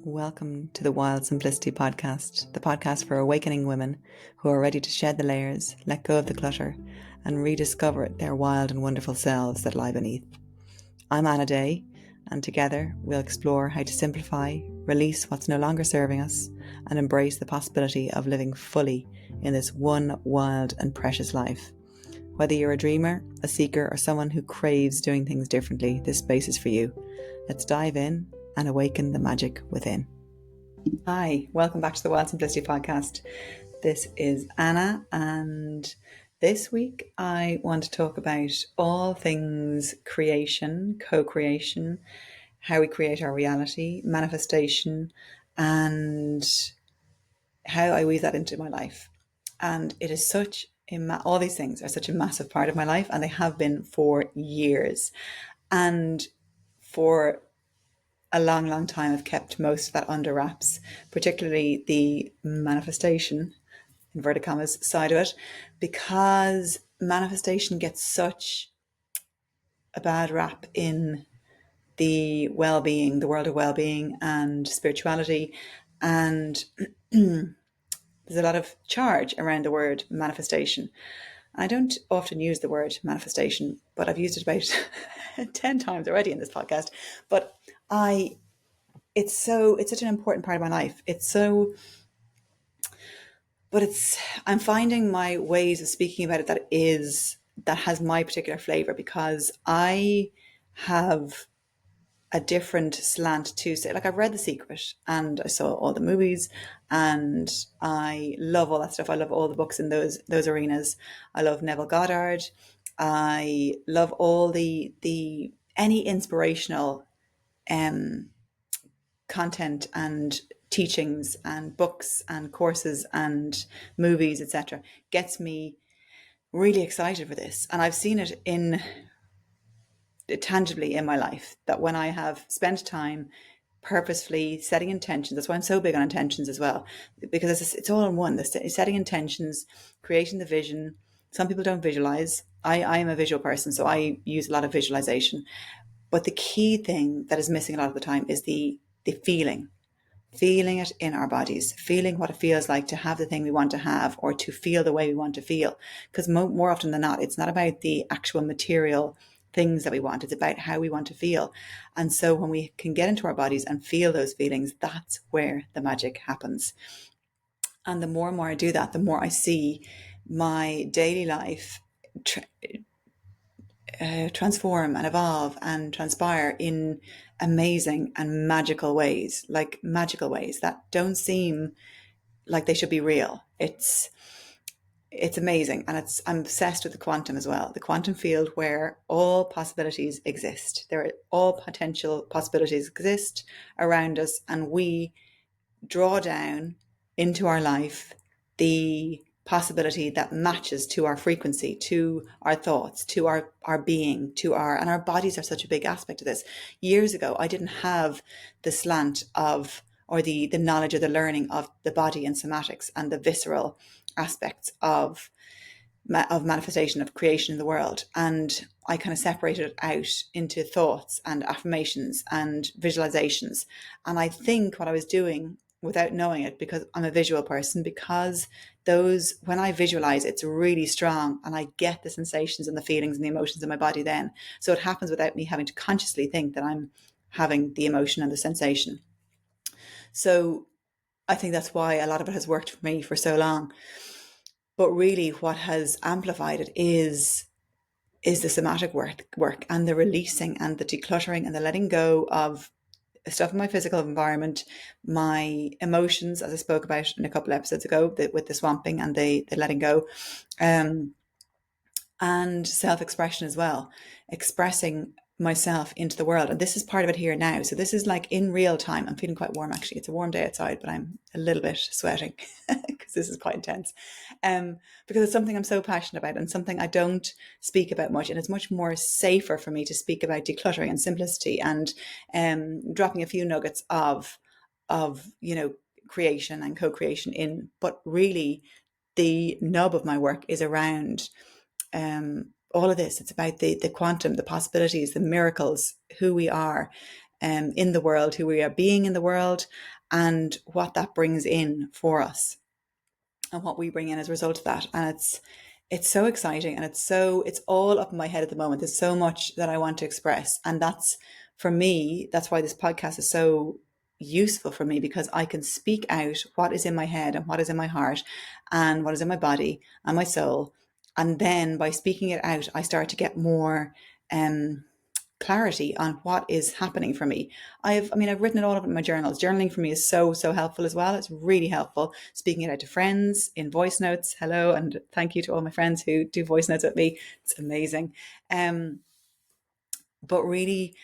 Welcome to the Wild Simplicity podcast, the podcast for awakening women who are ready to shed the layers, let go of the clutter, and rediscover their wild and wonderful selves that lie beneath. I'm Anna Day, and together we'll explore how to simplify, release what's no longer serving us, and embrace the possibility of living fully in this one wild and precious life. Whether you're a dreamer, a seeker, or someone who craves doing things differently, this space is for you. Let's dive in and awaken the magic within. Hi, welcome back to the Wild Simplicity podcast. This is Anna, and this week I want to talk about all things creation, co-creation, how we create our reality, manifestation, and how I weave that into my life. And it is all these things are such a massive part of my life, and they have been for years. And for a long time, I've kept most of that under wraps, particularly the manifestation, inverted commas, side of it, because manifestation gets such a bad rap in the well-being, the world of well-being and spirituality. And there's a lot of charge around the word manifestation. I don't often use the word manifestation, but I've used it about 10 times already in this podcast. But it's such an important part of my life. I'm finding my ways of speaking about it that has my particular flavor, because I have a different slant to say. Like, I've read The Secret and I saw all the movies and I love all that stuff. I love all the books in those arenas. I love Neville Goddard. I love all the any inspirational content and teachings and books and courses and movies, etc., gets me really excited for this. And I've seen it tangibly in my life, that when I have spent time purposefully setting intentions, that's why I'm so big on intentions as well, because it's all in one. The setting intentions, creating the vision. Some people don't visualize. I am a visual person, so I use a lot of visualization. But the key thing that is missing a lot of the time is the feeling it in our bodies, feeling what it feels like to have the thing we want to have, or to feel the way we want to feel. Because more often than not, it's not about the actual material things that we want. It's about how we want to feel. And so when we can get into our bodies and feel those feelings, that's where the magic happens. And the more and more I do that, the more I see my daily life transform and evolve and transpire in amazing and magical ways that don't seem like they should be real. It's amazing. And I'm obsessed with the quantum as well, the quantum field, where all possibilities exist. All potential possibilities exist around us, and we draw down into our life the possibility that matches to our frequency, to our thoughts, to our being, and our bodies are such a big aspect of this. Years ago, I didn't have the slant of, or the knowledge or the learning of the body and somatics and the visceral aspects of manifestation, of creation in the world. And I kind of separated it out into thoughts and affirmations and visualizations. And I think what I was doing, without knowing it, because I'm a visual person, because when I visualize, it's really strong and I get the sensations and the feelings and the emotions in my body then. So it happens without me having to consciously think that I'm having the emotion and the sensation. So I think that's why a lot of it has worked for me for so long. But really what has amplified it is the somatic work and the releasing and the decluttering and the letting go of stuff in my physical environment, my emotions, as I spoke about in a couple of episodes ago, with the swamping and the letting go, and self-expression as well, expressing myself into the world. And this is part of it here now. So this is like in real time. I'm feeling quite warm, actually. It's a warm day outside, but I'm a little bit sweating because this is quite intense. Because it's something I'm so passionate about and something I don't speak about much. And it's much more safer for me to speak about decluttering and simplicity and dropping a few nuggets of creation and co-creation in. But really, the nub of my work is around all of this. It's about the quantum, the possibilities, the miracles, who we are, in the world, who we are being in the world, and what that brings in for us, and what we bring in as a result of that. And it's so exciting, and it's all up in my head at the moment. There's so much that I want to express, and that's, for me, that's why this podcast is so useful for me, because I can speak out what is in my head and what is in my heart and what is in my body and my soul. And then by speaking it out, I start to get more clarity on what is happening for me. I've written it all up in my journals. Journaling for me is so helpful as well. It's really helpful. Speaking it out to friends in voice notes. Hello and thank you to all my friends who do voice notes with me. It's amazing. But really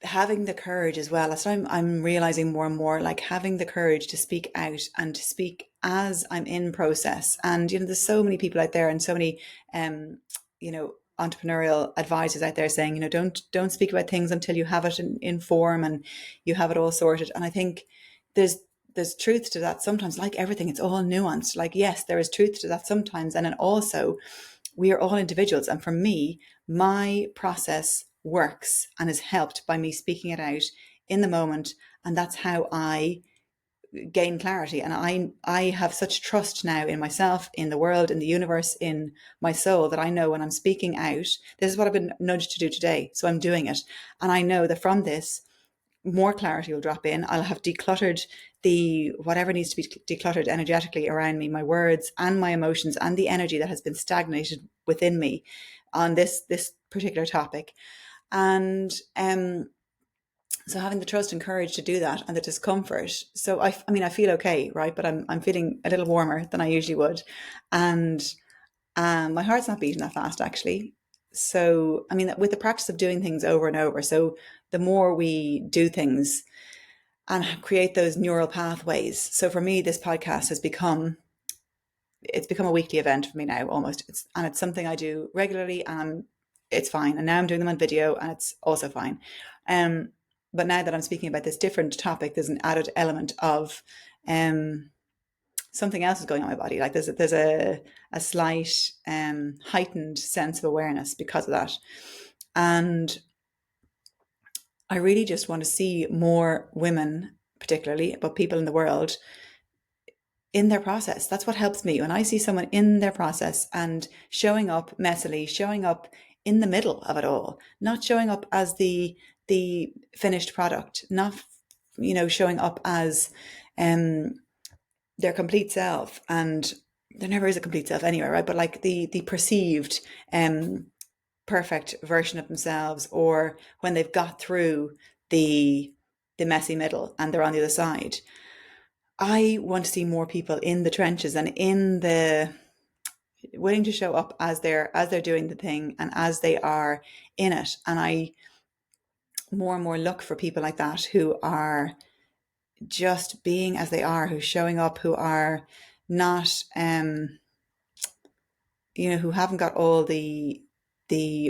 having the courage as well. That's what I'm realizing more and more, like having the courage to speak out and to speak as I'm in process. And, there's so many people out there, and so many, entrepreneurial advisors out there saying, don't speak about things until you have it in form and you have it all sorted. And I think there's truth to that sometimes. Like everything, it's all nuanced. Like, yes, there is truth to that sometimes. And then also, we are all individuals. And for me, my process works and is helped by me speaking it out in the moment. And that's how I gain clarity. And I have such trust now in myself, in the world, in the universe, in my soul, that I know when I'm speaking out, this is what I've been nudged to do today. So I'm doing it. And I know that from this, more clarity will drop in. I'll have decluttered whatever needs to be decluttered energetically around me, my words and my emotions and the energy that has been stagnated within me on this particular topic. And so having the trust and courage to do that, and the discomfort. So I feel okay, right? But I'm feeling a little warmer than I usually would, and my heart's not beating that fast, actually. So with the practice of doing things over and over, so the more we do things and create those neural pathways. So for me, this podcast has become a weekly event for me now, almost. It's something I do regularly, and it's fine. And now I'm doing them on video, and it's also fine. But now that I'm speaking about this different topic, there's an added element of something else is going on in my body. Like there's a slight heightened sense of awareness because of that. And I really just want to see more women, particularly, but people in the world, in their process. That's what helps me. When I see someone in their process and showing up messily, showing up in the middle of it all, not showing up as the finished product, not showing up as their complete self. And there never is a complete self anyway, right? But like the perceived perfect version of themselves, or when they've got through the messy middle and they're on the other side. I want to see more people in the trenches and in the willing to show up as they're doing the thing and as they are in it. And I more and more look for people like that, who are just being as they are, who's showing up, who are not who haven't got all the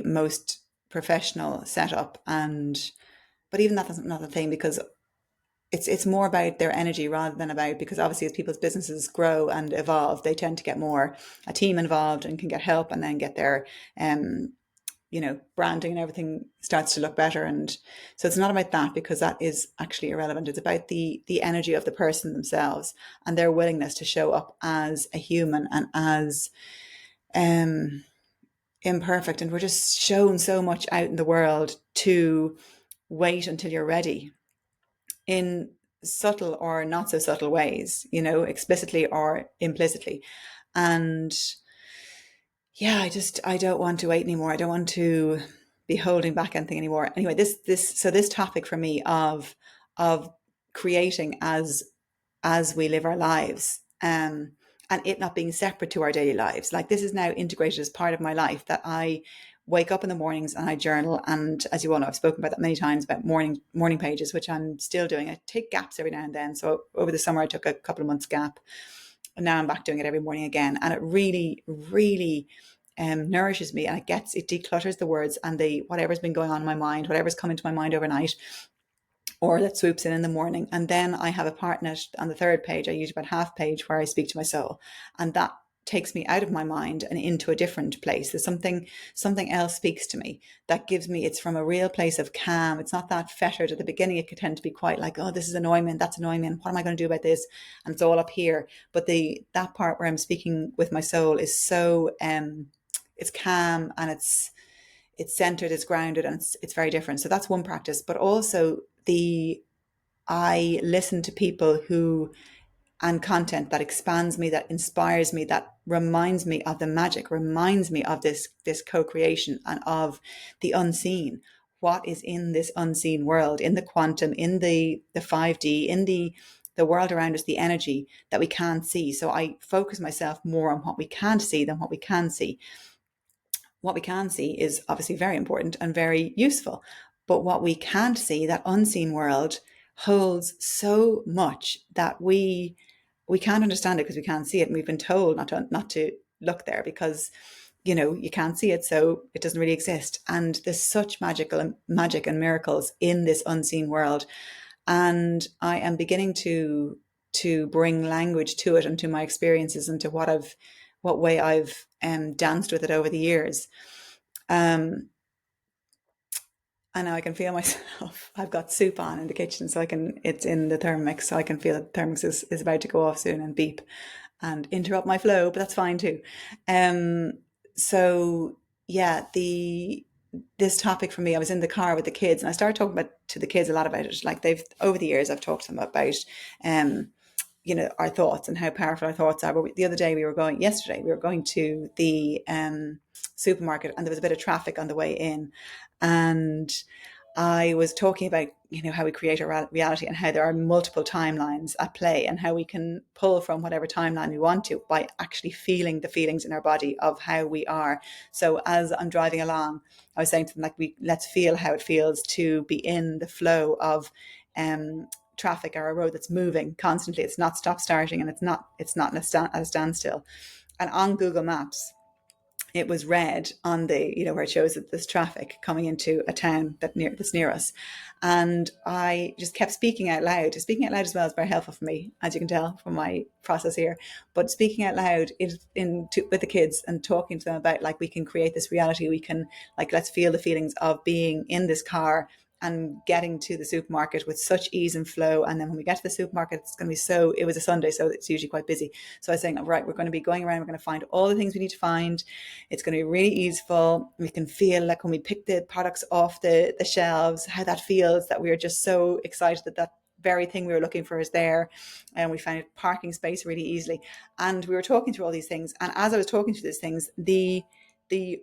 most professional setup. But even that's not the thing, because it's more about their energy rather than about, because obviously as people's businesses grow and evolve, they tend to get more a team involved and can get help, and then get their branding and everything starts to look better. And so it's not about that, because that is actually irrelevant. It's about the energy of the person themselves and their willingness to show up as a human and as imperfect. And we're just shown so much out in the world to wait until you're ready, in subtle or not so subtle ways, explicitly or implicitly. And yeah, I don't want to wait anymore. I don't want to be holding back anything anymore. Anyway, this topic for me of creating as we live our lives, and it not being separate to our daily lives. Like, this is now integrated as part of my life, that I wake up in the mornings and I journal. And as you all know, I've spoken about that many times, about morning pages, which I'm still doing. I take gaps every now and then. So over the summer, I took a couple of months gap, and now I'm back doing it every morning again. And it really, really nourishes me, and it declutters the words and whatever's been going on in my mind, whatever's come into my mind overnight, or that swoops in the morning. And then I have a part in it on the third page. I use about half page where I speak to my soul, and that takes me out of my mind and into a different place. There's something else speaks to me that gives me, it's from a real place of calm. It's not that fettered. At the beginning it could tend to be quite like, oh, this is annoying me, that's annoying me, and what am I going to do about this? And it's all up here. But that part where I'm speaking with my soul is so it's calm, and it's centered, it's grounded, and it's very different. So that's one practice. But also I listen to people who, and content that expands me, that inspires me, that reminds me of the magic, reminds me of this co-creation and of the unseen. What is in this unseen world, in the quantum, in the 5D, in the world around us, the energy that we can't see. So I focus myself more on what we can't see than what we can see. What we can see is obviously very important and very useful, but what we can't see, that unseen world, holds so much that we can't understand it because we can't see it, and we've been told not to look there because you can't see it, so it doesn't really exist. And there's such magic and miracles in this unseen world, and I am beginning to bring language to it and to my experiences and to what way I've danced with it over the years. And now I can feel myself. I've got soup on in the kitchen, so it's in the Thermomix, so I can feel that the Thermomix is about to go off soon and beep and interrupt my flow, but that's fine too. So yeah, this topic for me, I was in the car with the kids and I started talking to the kids a lot about it. Like over the years, I've talked to them about, our thoughts and how powerful our thoughts are. But yesterday we were going to the supermarket, and there was a bit of traffic on the way in, and I was talking about, how we create our reality and how there are multiple timelines at play and how we can pull from whatever timeline we want to by actually feeling the feelings in our body of how we are. So as I'm driving along, I was saying to them, like, let's feel how it feels to be in the flow of traffic or a road that's moving constantly. It's not stop starting, and it's not at a standstill. And on Google Maps, it was red on the, where it shows that there's traffic coming into a town that's near us. And I just kept speaking out loud. Speaking out loud as well is very helpful for me, as you can tell from my process here. But speaking out loud with the kids and talking to them about, like, we can create this reality. We can, like, let's feel the feelings of being in this car and getting to the supermarket with such ease and flow. And then when we get to the supermarket, it's going to be it was a Sunday, so it's usually quite busy. So I was saying, right, we're going to be going around, we're going to find all the things we need to find. It's going to be really easeful. We can feel like when we pick the products off the shelves, how that feels, that we are just so excited that very thing we were looking for is there. And we found parking space really easily. And we were talking through all these things. And as I was talking through these things, the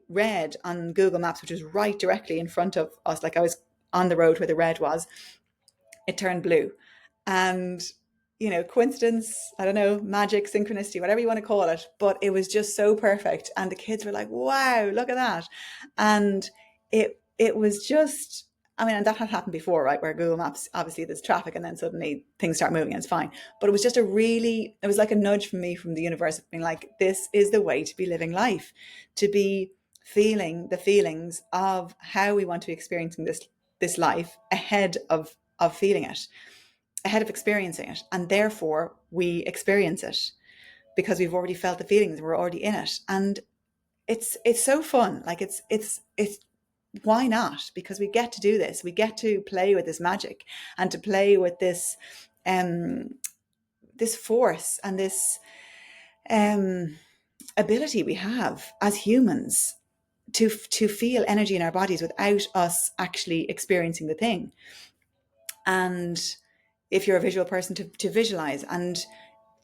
red on Google Maps, which was right directly in front of us, like I was on the road where the red was, it turned blue. And coincidence, I don't know, magic, synchronicity, whatever you want to call it, but it was just so perfect. And the kids were like, wow, look at that. And it was just, and that had happened before, right? Where Google Maps, obviously there's traffic and then suddenly things start moving and it's fine. But it was just it was like a nudge from me, from the universe, of being like, this is the way to be living life, to be feeling the feelings of how we want to be experiencing this life ahead of feeling it, ahead of experiencing it. And therefore we experience it because we've already felt the feelings, we're already in it. And it's so fun. Like it's why not? Because we get to do this. We get to play with this magic and to play with this this force and this ability we have as humans to feel energy in our bodies without us actually experiencing the thing. And if you're a visual person, to visualize. And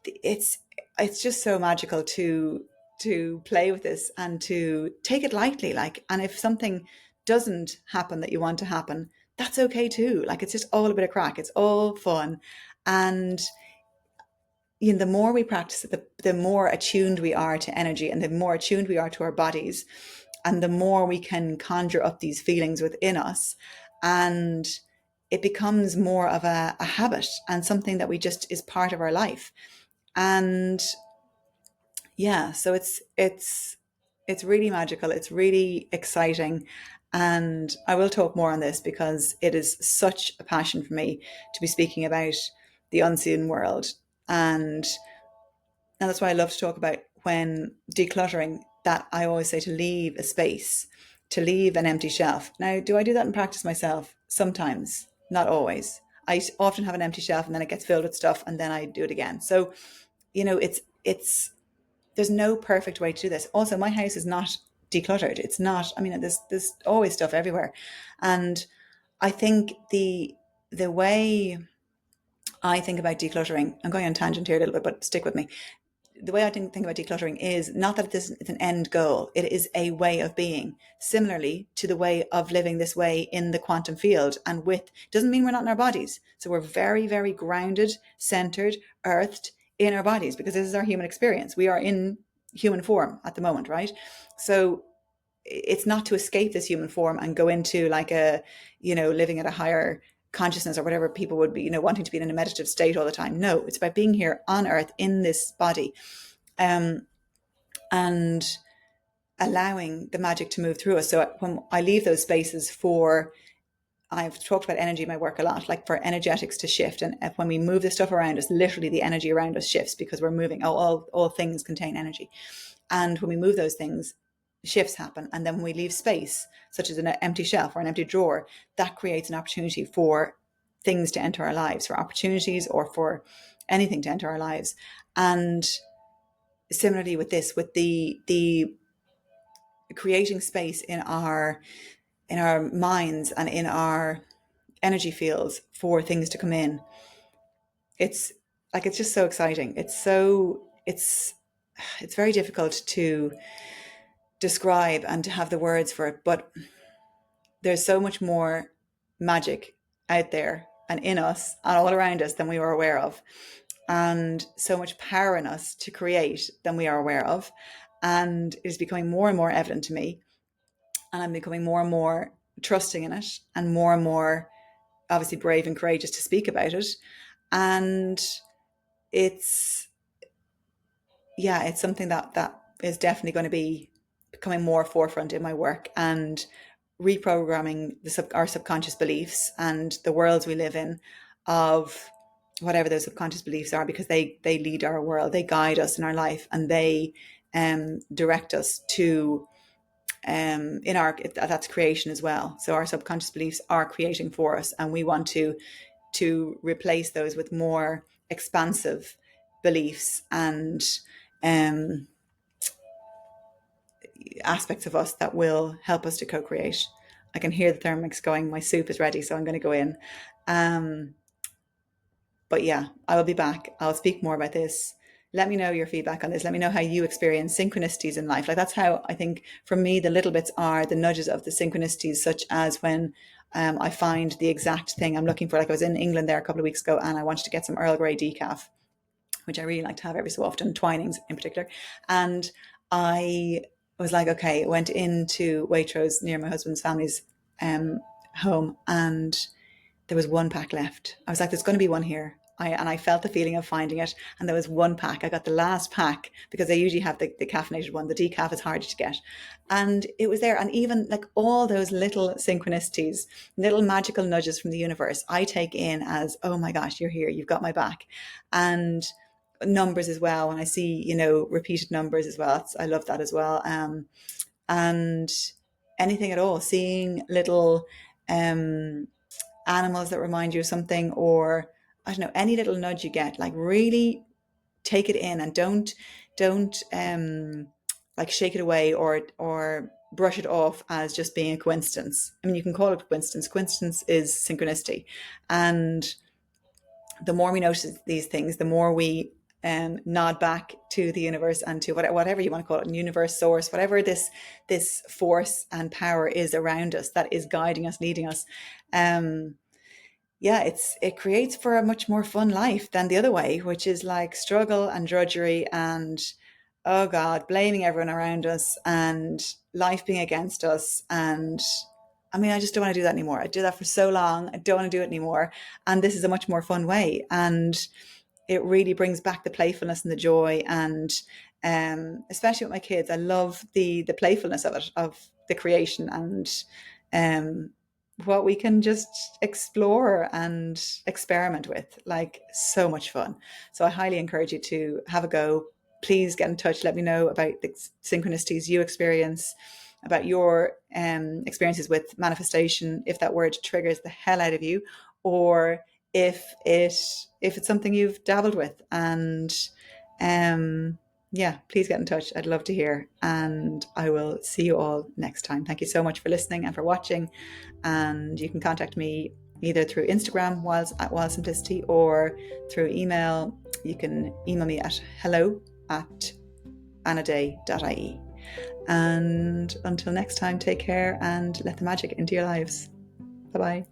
it's just so magical to play with this and to take it lightly. Like, and if something doesn't happen that you want to happen, that's okay too. Like, it's just all a bit of crack. It's all fun. And the more we practice it, the more attuned we are to energy, and the more attuned we are to our bodies, and the more we can conjure up these feelings within us. And it becomes more of a habit and something that we just is part of our life. And yeah, so it's really magical. It's really exciting. And I will talk more on this because it is such a passion for me to be speaking about the unseen world. And that's why I love to talk about when decluttering, that I always say to leave a space, to leave an empty shelf. Now, do I do that in practice myself? Sometimes, not always. I often have an empty shelf and then it gets filled with stuff and then I do it again. So, it's there's no perfect way to do this. Also, my house is not decluttered. It's not. I mean, there's always stuff everywhere, and I think the way I think about decluttering, I'm going on tangent here a little bit, but stick with me. The way I think about decluttering is not that it's an end goal. It is a way of being, similarly to the way of living this way in the quantum field. And with, doesn't mean we're not in our bodies. So we're very, very grounded, centered, earthed in our bodies, because this is our human experience. We are in human form at the moment, right? So it's not to escape this human form and go into like living at a higher consciousness or whatever people would be, wanting to be in a meditative state all the time. No, it's about being here on earth in this body, and allowing the magic to move through us. So when I leave those spaces for, I've talked about energy in my work a lot, like for energetics to shift. And when we move the stuff around us, literally the energy around us shifts because we're moving. All things contain energy. And when we move those things, shifts happen. And then when we leave space, such as an empty shelf or an empty drawer, that creates an opportunity for things to enter our lives, for opportunities or for anything to enter our lives. And similarly with this, with the creating space in our minds and in our energy fields for things to come in, it's just so exciting. It's very difficult to describe and to have the words for it, but there's so much more magic out there and in us and all around us than we were aware of, and so much power in us to create than we are aware of. And it is becoming more and more evident to me, and I'm becoming more and more trusting in it, and more obviously brave and courageous to speak about it. And it's something that is definitely going to be becoming more forefront in my work, and reprogramming our subconscious beliefs and the worlds we live in, of whatever those subconscious beliefs are, because they lead our world, they guide us in our life, and they direct us to in our, that's creation as well. So our subconscious beliefs are creating for us, and we want to replace those with more expansive beliefs and aspects of us that will help us to co-create. I can hear the Thermomix going, my soup is ready, so I'm going to go in. But yeah, I will be back. I'll speak more about this. Let me know your feedback on this. Let me know how you experience synchronicities in life. Like, that's how I think for me, the little bits are the nudges of the synchronicities, such as when I find the exact thing I'm looking for. Like, I was in England there a couple of weeks ago and I wanted to get some Earl Grey decaf, which I really like to have every so often, Twinings in particular. And I was like, okay, went into Waitrose near my husband's family's home, and there was one pack left. I was like, there's going to be one here. I felt the feeling of finding it, and there was one pack. I got the last pack because they usually have the caffeinated one. The decaf is harder to get, and it was there. And even like all those little synchronicities, little magical nudges from the universe, I take in as, oh my gosh, you're here, you've got my back. And numbers as well, when I see repeated numbers as well, I love that as well. And anything at all, seeing little animals that remind you of something, or I don't know, any little nudge you get, like really take it in, and don't like shake it away or brush it off as just being a coincidence. I mean, you can call it coincidence. Coincidence is synchronicity. And the more we notice these things, the more we nod back to the universe and to whatever you want to call it, universe, source, whatever this force and power is around us that is guiding us, leading us. It creates for a much more fun life than the other way, which is like struggle and drudgery and, oh God, blaming everyone around us and life being against us. And I mean, I just don't want to do that anymore. I did that for so long. I don't want to do it anymore. And this is a much more fun way. And it really brings back the playfulness and the joy. And especially with my kids, I love the playfulness of it, of the creation, and what we can just explore and experiment with. Like, so much fun. So I highly encourage you to have a go, please get in touch. Let me know about the synchronicities you experience, about your experiences with manifestation, if that word triggers the hell out of you, or if it's something you've dabbled with. And yeah, please get in touch. I'd love to hear. And I will see you all next time. Thank you so much for listening and for watching. And you can contact me either through Instagram, at Wild Simplicity, or through email. You can email me at hello@anaday.ie. And until next time, take care and let the magic into your lives. Bye-bye.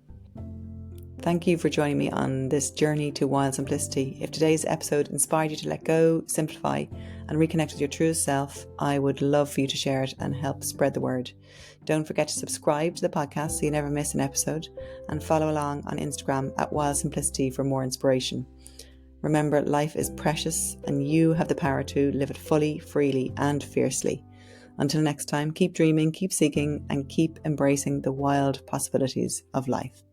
Thank you for joining me on this journey to wild simplicity. If today's episode inspired you to let go, simplify, and reconnect with your truest self, I would love for you to share it and help spread the word. Don't forget to subscribe to the podcast so you never miss an episode, and follow along on Instagram at Wild Simplicity for more inspiration. Remember, life is precious and you have the power to live it fully, freely, and fiercely. Until next time, keep dreaming, keep seeking, and keep embracing the wild possibilities of life.